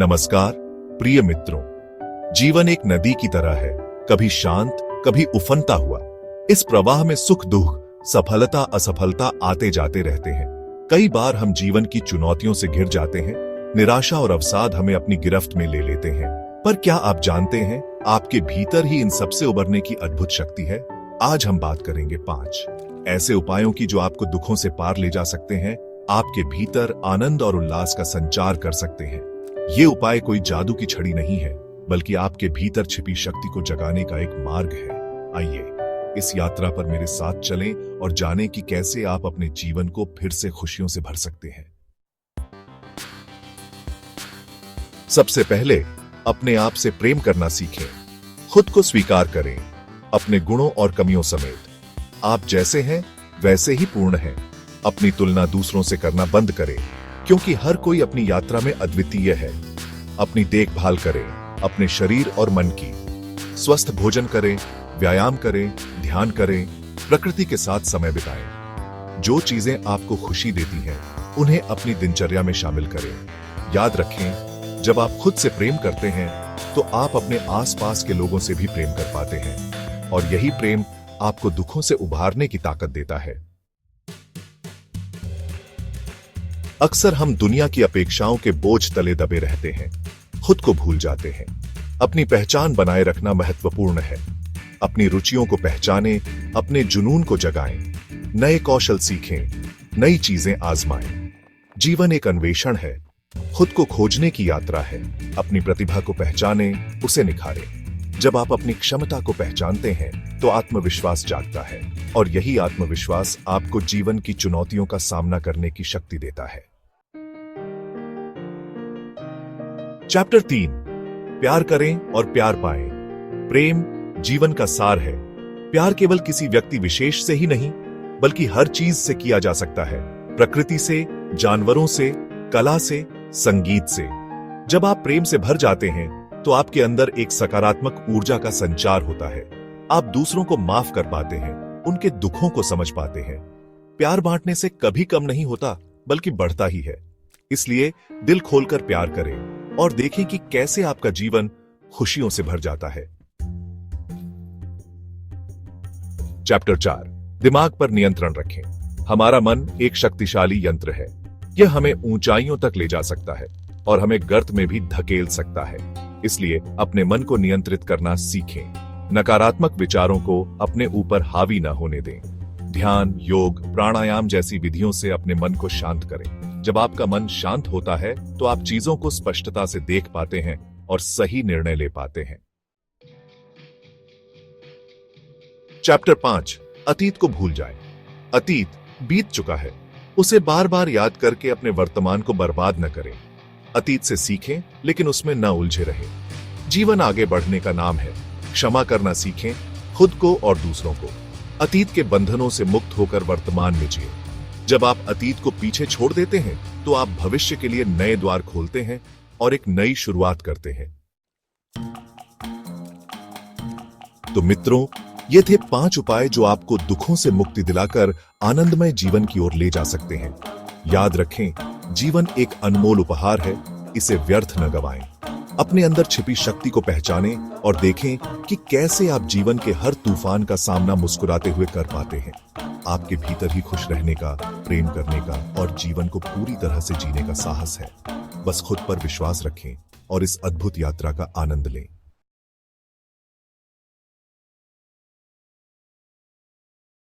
नमस्कार प्रिय मित्रों, जीवन एक नदी की तरह है, कभी शांत कभी उफनता हुआ। इस प्रवाह में सुख दुख, सफलता असफलता आते जाते रहते हैं। कई बार हम जीवन की चुनौतियों से घिर जाते हैं, निराशा और अवसाद हमें अपनी गिरफ्त में ले लेते हैं। पर क्या आप जानते हैं, आपके भीतर ही इन सबसे उबरने की अद्भुत शक्ति है। आज हम बात करेंगे 5 ऐसे उपायों की जो आपको दुखों से पार ले जा सकते हैं, आपके भीतर आनंद और उल्लास का संचार कर सकते हैं। ये उपाय कोई जादू की छड़ी नहीं है, बल्कि आपके भीतर छिपी शक्ति को जगाने का एक मार्ग है। आइए इस यात्रा पर मेरे साथ चलें और जानें कि कैसे आप अपने जीवन को फिर से खुशियों से भर सकते हैं। सबसे पहले अपने आप से प्रेम करना सीखें। खुद को स्वीकार करें, अपने गुणों और कमियों समेत। आप जैसे हैं वैसे ही पूर्ण हैं। अपनी तुलना दूसरों से करना बंद करें, क्योंकि हर कोई अपनी यात्रा में अद्वितीय है। अपनी देखभाल करें, अपने शरीर और मन की। स्वस्थ भोजन करें, व्यायाम करें, ध्यान करें, प्रकृति के साथ समय बिताएं। जो चीजें आपको खुशी देती हैं, उन्हें अपनी दिनचर्या में शामिल करें। याद रखें, जब आप खुद से प्रेम करते हैं, तो आप अपने आसपास के लोगों से भी प्रेम कर पाते हैं, और यही प्रेम आपको दुखों से उभारने की ताकत देता है। अक्सर हम दुनिया की अपेक्षाओं के बोझ तले दबे रहते हैं, खुद को भूल जाते हैं। अपनी पहचान बनाए रखना महत्वपूर्ण है। अपनी रुचियों को पहचानें, अपने जुनून को जगाएं, नए कौशल सीखें, नई चीजें आजमाएं। जीवन एक अन्वेषण है, खुद को खोजने की यात्रा है। अपनी प्रतिभा को पहचानें, उसे निखारें। जब आप अपनी क्षमता को पहचानते हैं, तो आत्मविश्वास जागता है, और यही आत्मविश्वास आपको जीवन की चुनौतियों का सामना करने की शक्ति देता है। चैप्टर 3, प्यार करें और प्यार पाएं। प्रेम जीवन का सार है। प्यार केवल किसी व्यक्ति विशेष से ही नहीं, बल्कि हर चीज से किया जा सकता है। प्रकृति से, जानवरों से, कला से, संगीत से। जब आप प्रेम से भर जाते हैं, तो आपके अंदर एक सकारात्मक ऊर्जा का संचार होता है। आप दूसरों को माफ कर पाते हैं, उनके दुखों को समझ पाते हैं। प्यार बांटने से कभी कम नहीं होता, बल्कि बढ़ता ही है। इसलिए दिल खोलकर प्यार करें और देखें कि कैसे आपका जीवन खुशियों से भर जाता है। चैप्टर 4, दिमाग पर नियंत्रण रखें। हमारा मन एक शक्तिशाली यंत्र है। यह हमें ऊंचाइयों तक ले जा सकता है और हमें गर्त में भी धकेल सकता है। इसलिए अपने मन को नियंत्रित करना सीखें। नकारात्मक विचारों को अपने ऊपर हावी न होने दें। ध्यान, योग, प्राणायाम जैसी विधियों से अपने मन को शांत करें। जब आपका मन शांत होता है, तो आप चीजों को स्पष्टता से देख पाते हैं और सही निर्णय ले पाते हैं। चैप्टर 5, अतीत को भूल जाएं। अतीत बीत चुका है, उसे बार बार याद करके अपने वर्तमान को बर्बाद न करें। अतीत से सीखें, लेकिन उसमें न उलझे रहें। जीवन आगे बढ़ने का नाम है। क्षमा करना सीखें, खुद को और दूसरों को। अतीत के बंधनों से मुक्त होकर वर्तमान में जिए। जब आप अतीत को पीछे छोड़ देते हैं, तो आप भविष्य के लिए नए द्वार खोलते हैं और एक नई शुरुआत करते हैं। तो मित्रों, ये थे 5 उपाय जो आपको दुखों से मुक्ति दिलाकर आनंदमय जीवन की ओर ले जा सकते हैं। याद रखें, जीवन एक अनमोल उपहार है, इसे व्यर्थ न गवाएं। अपने अंदर छिपी शक्ति को पहचानें और देखें कि कैसे आप जीवन के हर तूफान का सामना मुस्कुराते हुए कर पाते हैं। आपके भीतर ही खुश रहने का, प्रेम करने का और जीवन को पूरी तरह से जीने का साहस है। बस खुद पर विश्वास रखें और इस अद्भुत यात्रा का आनंद लें।